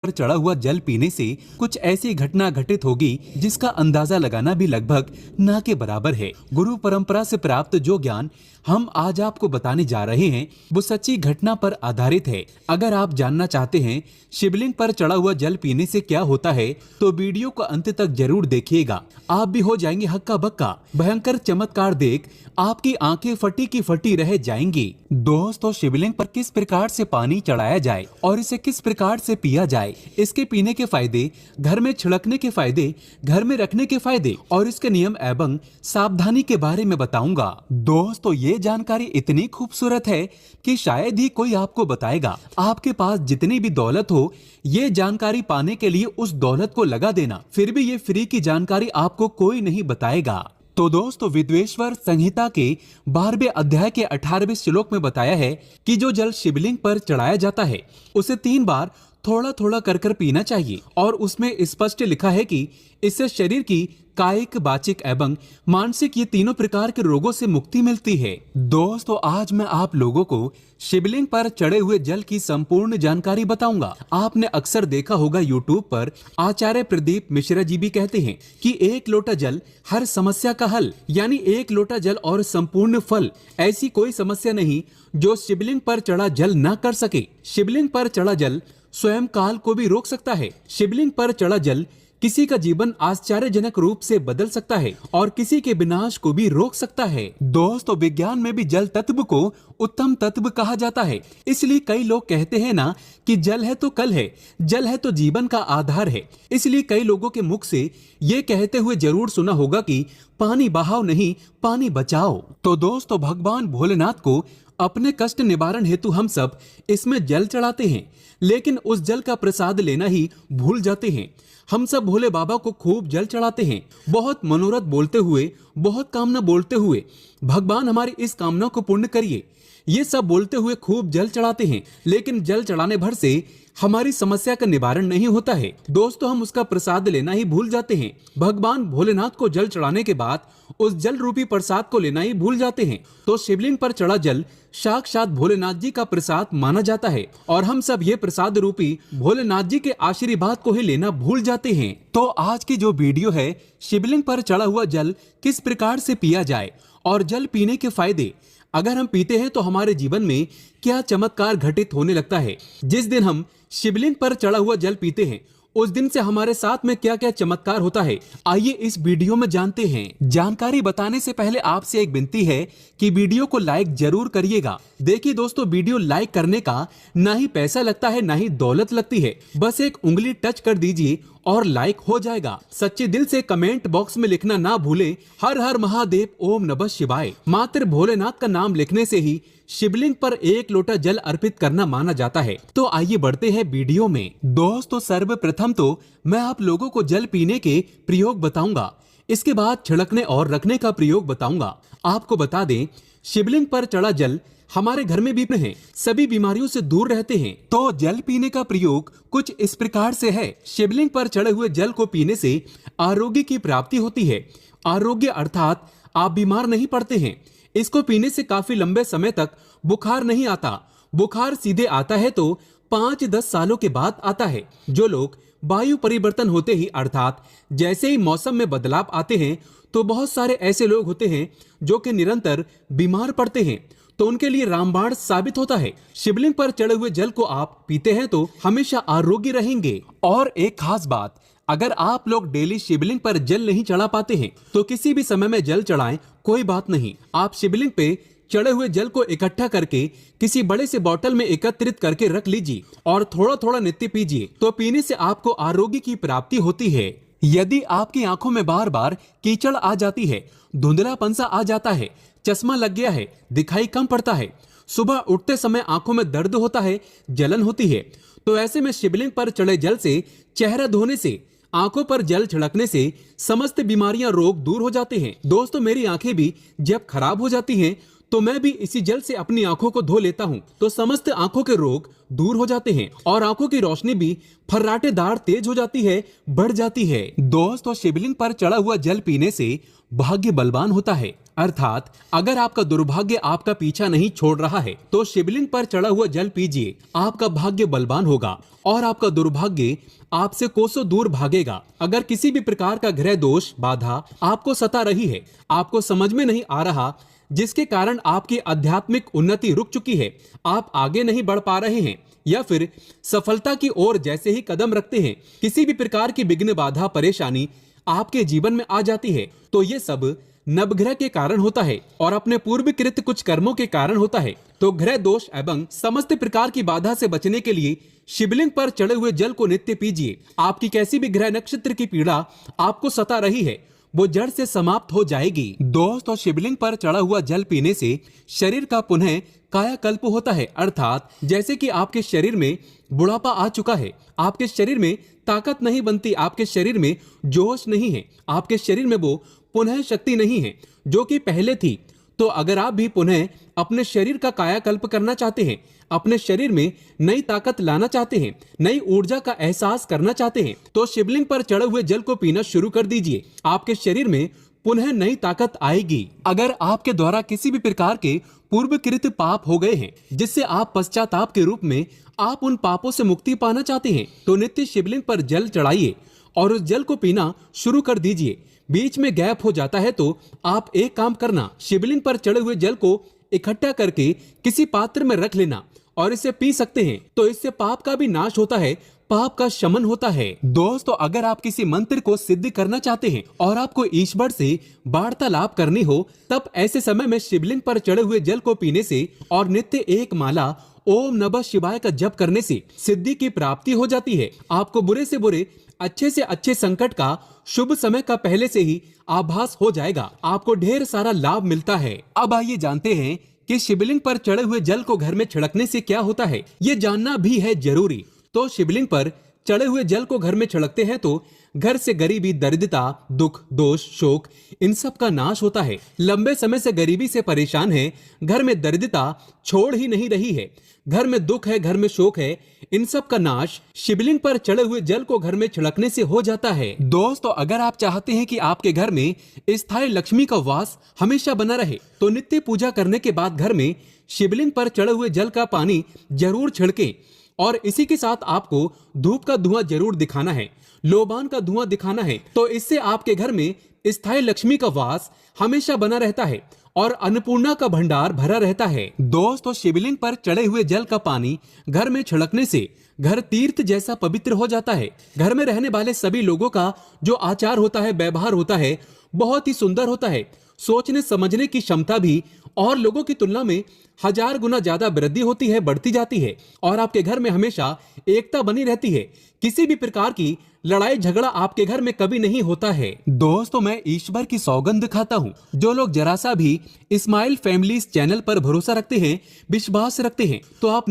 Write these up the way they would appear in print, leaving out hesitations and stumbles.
पर चढ़ा हुआ जल पीने से कुछ ऐसी घटना घटित होगी जिसका अंदाजा लगाना भी लगभग ना के बराबर है। गुरु परंपरा से प्राप्त जो ज्ञान हम आज आपको बताने जा रहे हैं वो सच्ची घटना पर आधारित है। अगर आप जानना चाहते हैं शिवलिंग पर चढ़ा हुआ जल पीने से क्या होता है तो वीडियो को अंत तक जरूर देखिएगा। आप भी हो जाएंगे हक्का बक्का। भयंकर चमत्कार देख आपकी आंखें फटी की फटी रह जाएंगी। दोस्तों, शिवलिंग पर किस प्रकार से पानी चढ़ाया जाए और इसे किस प्रकार से पिया जाए, इसके पीने के फायदे, घर में छिड़कने के फायदे, घर में रखने के फायदे और इसके नियम एवं सावधानी के बारे में बताऊंगा। दोस्तों, ये जानकारी इतनी खूबसूरत है कि शायद ही कोई आपको बताएगा। आपके पास जितनी भी दौलत हो, ये जानकारी पाने के लिए उस दौलत को लगा देना, फिर भी ये फ्री की जानकारी आपको कोई नहीं बताएगा। तो दोस्तों, विद्वेश्वर संहिता के 12वें अध्याय के 18वें श्लोक में बताया है कि जो जल शिवलिंग पर चढ़ाया जाता है उसे 3 बार थोड़ा थोड़ा कर पीना चाहिए और उसमें स्पष्ट लिखा है कि इससे शरीर की कायिक, वाचिक एवं मानसिक ये तीनों प्रकार के रोगों से मुक्ति मिलती है। दोस्तों, आज मैं आप लोगों को शिवलिंग पर चढ़े हुए जल की संपूर्ण जानकारी बताऊंगा। आपने अक्सर देखा होगा यूट्यूब पर आचार्य प्रदीप मिश्रा जी भी कहते हैं कि 1 लोटा जल हर समस्या का हल, यानी 1 लोटा जल और संपूर्ण फल। ऐसी कोई समस्या नहीं जो शिवलिंग पर चढ़ा जल न कर सके। शिवलिंग पर चढ़ा जल स्वयं काल को भी रोक सकता है। शिवलिंग पर चढ़ा जल किसी का जीवन आश्चर्यजनक रूप से बदल सकता है और किसी के विनाश को भी रोक सकता है। दोस्तों, विज्ञान में भी जल तत्व को उत्तम तत्व कहा जाता है। इसलिए कई लोग कहते हैं ना कि जल है तो कल है, जल है तो जीवन का आधार है। इसलिए कई लोगों के मुख से ये कहते हुए जरूर सुना होगा कि पानी बहाओ नहीं, पानी बचाओ। तो दोस्तों, भगवान भोलेनाथ को अपने कष्ट निवारण हेतु हम सब इसमें जल चढ़ाते हैं, लेकिन उस जल का प्रसाद लेना ही भूल जाते हैं। हम सब भोले बाबा को खूब जल चढ़ाते हैं, बहुत मनोरथ बोलते हुए, बहुत कामना बोलते हुए, भगवान हमारी इस कामना को पूर्ण करिए, ये सब बोलते हुए खूब जल चढ़ाते हैं। लेकिन जल चढ़ाने भर से हमारी समस्या का निवारण नहीं होता है। दोस्तों, हम उसका प्रसाद लेना ही भूल जाते हैं। भगवान भोलेनाथ को जल चढ़ाने के बाद उस जल रूपी प्रसाद को लेना ही भूल जाते हैं। तो शिवलिंग पर चढ़ा जल साक्षात भोलेनाथ जी का प्रसाद माना जाता है और हम सब ये प्रसाद रूपी भोलेनाथ जी के आशीर्वाद को ही लेना भूल जाते हैं। तो आज की जो वीडियो है, शिवलिंग पर चढ़ा हुआ जल किस प्रकार से पिया जाए और जल पीने के फायदे, अगर हम पीते हैं तो हमारे जीवन में क्या चमत्कार घटित होने लगता है। जिस दिन हम शिवलिंग पर चढ़ा हुआ जल पीते हैं उस दिन से हमारे साथ में क्या क्या चमत्कार होता है, आइए इस वीडियो में जानते हैं। जानकारी बताने से पहले आपसे एक विनती है कि वीडियो को लाइक जरूर करिएगा। देखिए दोस्तों, वीडियो लाइक करने का ना ही पैसा लगता है ना ही दौलत लगती है, बस एक उंगली टच कर दीजिए और लाइक हो जाएगा। सच्चे दिल से कमेंट बॉक्स में लिखना ना भूले, हर हर महादेव, ओम नमः शिवाय। मात्र भोलेनाथ का नाम लिखने से ही शिवलिंग पर 1 लोटा जल अर्पित करना माना जाता है। तो आइए बढ़ते हैं वीडियो में। दोस्तों, सर्वप्रथम तो मैं आप लोगों को जल पीने के प्रयोग बताऊंगा, इसके बाद छिड़कने और रखने का प्रयोग बताऊंगा। आपको बता दें, शिवलिंग पर चढ़ा जल हमारे घर में भी है, सभी बीमारियों से दूर रहते हैं। तो जल पीने का प्रयोग कुछ इस प्रकार से है। शिवलिंग पर चढ़े हुए जल को पीने से आरोग्य की प्राप्ति होती है। आरोग्य अर्थात आप बीमार नहीं पड़ते हैं। इसको पीने से काफी लंबे समय तक बुखार नहीं आता। बुखार सीधे आता है तो 5-10 सालों के बाद आता है। जो लोग वायु परिवर्तन होते ही अर्थात जैसे ही मौसम में बदलाव आते हैं तो बहुत सारे ऐसे लोग होते हैं जो कि निरंतर बीमार पड़ते हैं, तो उनके लिए रामबाण साबित होता है। शिवलिंग पर चढ़े हुए जल को आप पीते हैं तो हमेशा आरोग्य रहेंगे। और एक खास बात, अगर आप लोग डेली शिवलिंग पर जल नहीं चढ़ा पाते हैं तो किसी भी समय में जल चढ़ाएं, कोई बात नहीं। आप शिवलिंग पे चढ़े हुए जल को इकट्ठा करके किसी बड़े से बोतल में एकत्रित करके रख लीजिए और थोड़ा थोड़ा नित्य पीजिए। तो पीने से आपको आरोग्य की प्राप्ति होती है। यदि आपकी आंखों में बार बार कीचड़ आ जाती है, धुंधलापन सा आ जाता है, चश्मा लग गया है, दिखाई कम पड़ता है, सुबह उठते समय आंखों में दर्द होता है, जलन होती है, तो ऐसे में शिवलिंग पर चढ़े जल से चेहरा धोने से, आंखों पर जल छिड़कने से समस्त बीमारियां, रोग दूर हो जाते हैं। दोस्तों, मेरी आंखें भी जब खराब हो जाती हैं तो मैं भी इसी जल से अपनी आंखों को धो लेता हूं, तो समस्त आंखों के रोग दूर हो जाते हैं और आंखों की रोशनी भी फर्राटेदार तेज हो जाती है, बढ़ जाती है। दोस्तों, शिवलिंग पर चढ़ा हुआ जल पीने से भाग्य बलवान होता है। अर्थात अगर आपका दुर्भाग्य आपका पीछा नहीं छोड़ रहा है तो शिवलिंग पर चढ़ा हुआ जल पीजिए। आपका भाग्य बलवान होगा और आपका दुर्भाग्य आपसे कोसों दूर भागेगा। अगर किसी भी प्रकार का ग्रह दोष बाधा आपको सता रही है, आपको समझ में नहीं आ रहा, जिसके कारण आपकी आध्यात्मिक उन्नति रुक चुकी है, आप आगे नहीं बढ़ पा रहे हैं या फिर सफलता की ओर जैसे ही कदम रखते हैं किसी भी प्रकार की विघ्न बाधा परेशानी आपके जीवन में आ जाती है, तो ये सब नवग्रह के कारण होता है और अपने पूर्वकृत कुछ कर्मों के कारण होता है। तो ग्रह दोष एवं समस्त प्रकार की बाधा से बचने के लिए शिवलिंग पर चढ़े हुए जल को नित्य पीजिए। आपकी कैसी भी ग्रह नक्षत्र की पीड़ा आपको सता रही है वो जड़ से समाप्त हो जाएगी। दोस्तों, शिवलिंग पर चढ़ा हुआ जल पीने से शरीर का पुनः कायाकल्प होता है, अर्थात जैसे कि आपके शरीर में बुढ़ापा आ चुका है, आपके शरीर में ताकत नहीं बनती, आपके शरीर में जोश नहीं है, आपके शरीर में वो पुनः शक्ति नहीं है जो कि पहले थी। तो अगर आप भी पुनः अपने शरीर का कायाकल्प करना चाहते हैं, अपने शरीर में नई ताकत लाना चाहते हैं, नई ऊर्जा का एहसास करना चाहते हैं, तो शिवलिंग पर चढ़े हुए जल को पीना शुरू कर दीजिए। आपके शरीर में पुनः नई ताकत आएगी। अगर आपके द्वारा किसी भी प्रकार के पूर्वकृत पाप हो गए हैं जिससे आप पश्चाताप के रूप में आप उन पापों से मुक्ति पाना चाहते हैं, तो नित्य शिवलिंग पर जल चढ़ाइए और उस जल को पीना शुरू कर दीजिए। बीच में गैप हो जाता है तो आप एक काम करना, शिवलिंग पर चढ़े हुए जल को इकट्ठा करके किसी पात्र में रख लेना और इसे पी सकते हैं। तो इससे पाप का भी नाश होता है, पाप का शमन होता है। दोस्तों, अगर आप किसी मंत्र को सिद्ध करना चाहते हैं और आपको ईश्वर से वार्तालाप करनी हो, तब ऐसे समय में शिवलिंग पर चढ़े हुए जल को पीने से और नित्य एक माला ओम नमः शिवाय का जप करने से सिद्धि की प्राप्ति हो जाती है। आपको बुरे से बुरे, अच्छे से अच्छे संकट का शुभ समय का पहले से ही आभास हो जाएगा। आपको ढेर सारा लाभ मिलता है। अब आइए जानते हैं कि शिवलिंग पर चढ़े हुए जल को घर में छिड़कने से क्या होता है, ये जानना भी है जरूरी। तो शिवलिंग पर चढ़े हुए जल को घर में छिड़कते हैं तो घर से गरीबी, दरिद्रता, दुख, दोष, शोक, इन सब का नाश होता है। लंबे समय से गरीबी से परेशान है, घर में दरिद्रता छोड़ ही नहीं रही है, घर में दुख है, घर में शोक है, इन सब का नाश शिवलिंग पर चढ़े हुए जल को घर में छिड़कने से हो जाता है। दोस्तों, अगर आप चाहते हैं कि आपके घर में स्थायी लक्ष्मी का वास हमेशा बना रहे, तो नित्य पूजा करने के बाद घर में शिवलिंग पर चढ़े हुए जल का पानी जरूर छिड़कें और इसी के साथ आपको धूप का धुआं जरूर दिखाना है, लोबान का धुआं दिखाना है। तो इससे आपके घर में स्थायी लक्ष्मी का वास हमेशा बना रहता है और अन्नपूर्णा का भंडार भरा रहता है। दोस्तों, शिवलिंग पर चढ़े हुए जल का पानी घर में छिड़कने से घर तीर्थ जैसा पवित्र हो जाता है। घर में रहने वाले सभी लोगों का जो आचार होता है, व्यवहार होता है, बहुत ही सुंदर होता है। सोचने समझने की क्षमता भी और लोगों की तुलना में 1000 गुना ज्यादा वृद्धि होती है, बढ़ती जाती है और आपके घर में हमेशा एकता बनी रहती है। किसी भी प्रकार की लड़ाई झगड़ा आपके घर में कभी नहीं होता है। दोस्तों, मैं ईश्वर की सौगंध खाता हूँ, जो लोग जरा सा भी इस्माइल फैमिलीज चैनल पर भरोसा रखते हैं, विश्वास रखते हैं, तो आप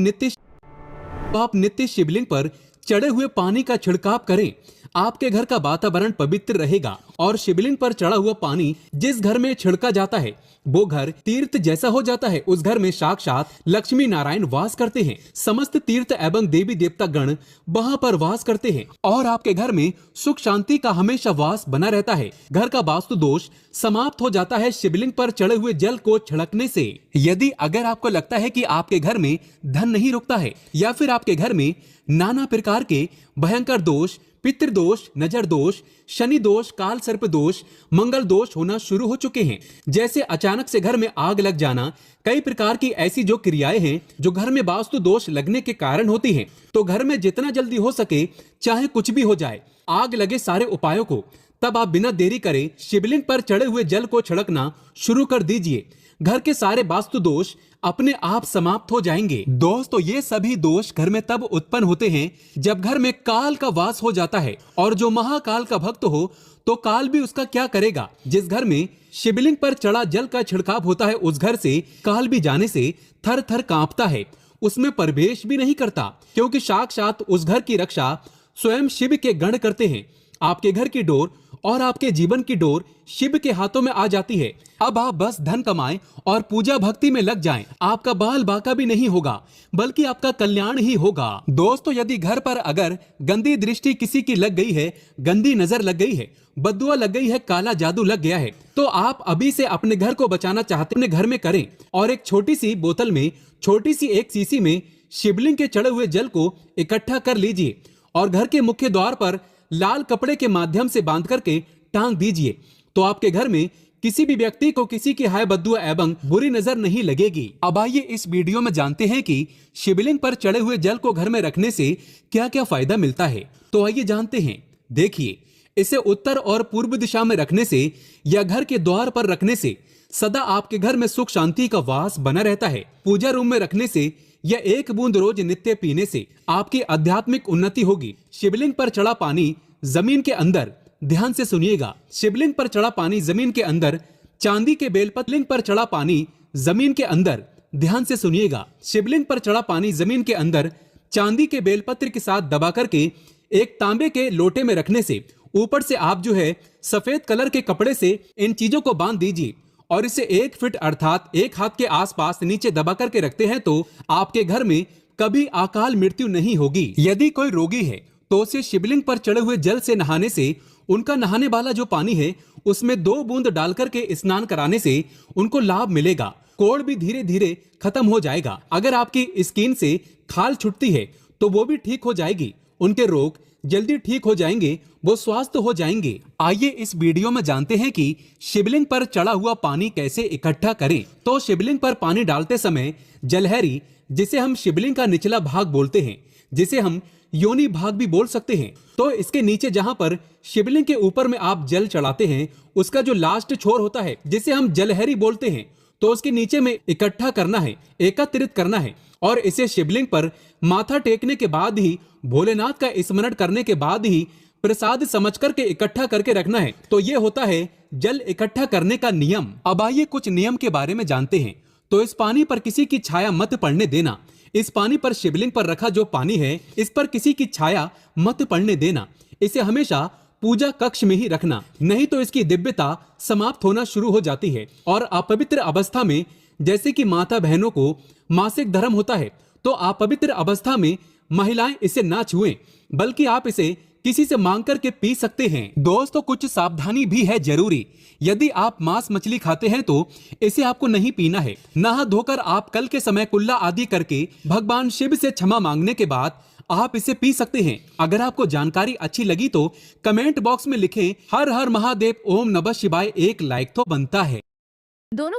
नित्य शिवलिंग पर चढ़े हुए पानी का छिड़काव करें। आपके घर का वातावरण पवित्र रहेगा और शिवलिंग पर चढ़ा हुआ पानी जिस घर में छिड़का जाता है वो घर तीर्थ जैसा हो जाता है। उस घर में साक्षात लक्ष्मी नारायण वास करते हैं। समस्त तीर्थ एवं देवी देवता गण वहां पर वास करते हैं और आपके घर में सुख शांति का हमेशा वास बना रहता है। घर का वास्तु दोष समाप्त हो जाता है शिवलिंग पर चढ़े हुए जल को छिड़कने से। यदि अगर आपको लगता है कि आपके घर में धन नहीं रुकता है या फिर आपके घर में नाना प्रकार के भयंकर दोष, पितृदोष, नजर दोष, शनि दोष, काल सर्प दोष, मंगल दोष होना शुरू हो चुके हैं, जैसे अचानक से घर में आग लग जाना, कई प्रकार की ऐसी जो क्रियाएं हैं जो घर में वास्तु दोष लगने के कारण होती हैं, तो घर में जितना जल्दी हो सके, चाहे कुछ भी हो जाए, आग लगे सारे उपायों को, तब आप बिना देरी करे शिवलिंग पर चढ़े हुए जल को छिड़कना शुरू कर दीजिए। घर के सारे वास्तु दोष अपने आप समाप्त हो जाएंगे। दोस्तों, ये सभी दोष घर में तब उत्पन्न होते हैं जब घर में काल का वास हो जाता है और जो महाकाल का भक्त हो तो काल भी उसका क्या करेगा। जिस घर में शिवलिंग पर चढ़ा जल का छिड़काव होता है उस घर से काल भी जाने से थर थर कांपता है, उसमें प्रवेश भी नहीं करता, क्योंकि साक्षात उस घर की रक्षा स्वयं शिव के गण करते हैं। आपके घर की डोर और आपके जीवन की डोर शिव के हाथों में आ जाती है। अब आप बस धन कमाएं और पूजा भक्ति में लग जाएं। आपका बाल बाका भी नहीं होगा, बल्कि आपका कल्याण ही होगा। दोस्तों, यदि घर पर अगर गंदी दृष्टि किसी की लग गई है, गंदी नजर लग गई है, बद्दुआ लग गई है, काला जादू लग गया है, तो आप अभी से अपने घर को बचाना चाहते हैं, अपने घर में करें और एक छोटी सी बोतल में, छोटी सी एक सीसी में शिवलिंग के चढ़े हुए जल को इकट्ठा कर लीजिए और घर के मुख्य द्वार पर लाल कपड़े के माध्यम से बांध करके टांग दीजिए। तो आपके घर में किसी भी व्यक्ति को किसी की हाय बद्दुआ एवं बुरी नजर नहीं लगेगी। अब आइए इस वीडियो में जानते हैं कि शिवलिंग पर चढ़े हुए जल को घर में रखने से क्या क्या फायदा मिलता है। तो आइए जानते हैं। देखिए, इसे उत्तर और पूर्व दिशा में रखने से या घर के द्वार पर रखने से सदा आपके घर में सुख शांति का वास बना रहता है। पूजा रूम में रखने से या एक बूंद रोज नित्य पीने से आपकी आध्यात्मिक उन्नति होगी। शिवलिंग पर चढ़ा पानी जमीन के अंदर, ध्यान से सुनिएगा, शिवलिंग पर चढ़ा पानी जमीन के अंदर चांदी के बेलपत्र, शिवलिंग पर चढ़ा पानी जमीन के अंदर, ध्यान से सुनिएगा, शिवलिंग पर चढ़ा पानी जमीन के अंदर चांदी के बेलपत्र के साथ दबा करके एक तांबे के लोटे में रखने से ऊपर से आप जो है सफेद कलर के कपड़े से इन चीजों को बांध दीजिए और इसे 1 फीट अर्थात 1 हाथ के आसपास नीचे दबा करके रखते हैं तो आपके घर में कभी अकाल मृत्यु नहीं होगी। यदि कोई रोगी है तो उसे शिवलिंग पर चढ़े हुए जल से नहाने से, उनका नहाने वाला जो पानी है उसमें 2 बूंद डाल करके स्नान कराने से उनको लाभ मिलेगा। कोढ़ भी धीरे धीरे खत्म हो जाएगा। अगर आपकी स्किन से खाल छुटती है तो वो भी ठीक हो जाएगी। उनके रोग जल्दी ठीक हो जाएंगे, वो स्वस्थ हो जाएंगे। आइए इस वीडियो में जानते हैं कि शिवलिंग पर चढ़ा हुआ पानी कैसे इकट्ठा करें। तो शिवलिंग पर पानी डालते समय जलहरी, जिसे हम शिवलिंग का निचला भाग बोलते हैं, जिसे हम योनि भाग भी बोल सकते हैं, तो इसके नीचे जहां पर शिवलिंग के ऊपर में आप जल चढ़ाते हैं उसका जो लास्ट छोर होता है, जिसे हम जलहरी बोलते हैं, तो उसके नीचे में इकट्ठा करना है, एकत्रित करना है और इसे शिवलिंग पर माथा टेकने के बाद ही, भोलेनाथ का स्मरण करने के बाद ही प्रसाद समझ करके इकट्ठा करके रखना है। तो ये होता है जल इकट्ठा करने का नियम। अब आइए कुछ नियम के बारे में जानते हैं। तो इस पानी पर किसी की छाया मत पड़ने देना। इस पानी पर, शिवलिंग पर रखा जो पानी है, इस पर किसी की छाया मत पड़ने देना। इसे हमेशा पूजा कक्ष में ही रखना, नहीं तो इसकी दिव्यता समाप्त होना शुरू हो जाती है। और अपवित्र अवस्था में, जैसे कि माता बहनों को मासिक धर्म होता है, तो अपवित्र अवस्था में महिलाएं इसे ना छुएं, बल्कि आप इसे किसी से मांग करके पी सकते हैं। दोस्तों, कुछ सावधानी भी है जरूरी। यदि आप मांस मछली खाते हैं तो इसे आपको नहीं पीना है। नहा धोकर आप कल के समय कुल्ला आदि करके भगवान शिव से क्षमा मांगने के बाद आप इसे पी सकते हैं। अगर आपको जानकारी अच्छी लगी तो कमेंट बॉक्स में लिखें हर हर महादेव, ओम नमः शिवाय, एक लाइक तो बनता है। दोनों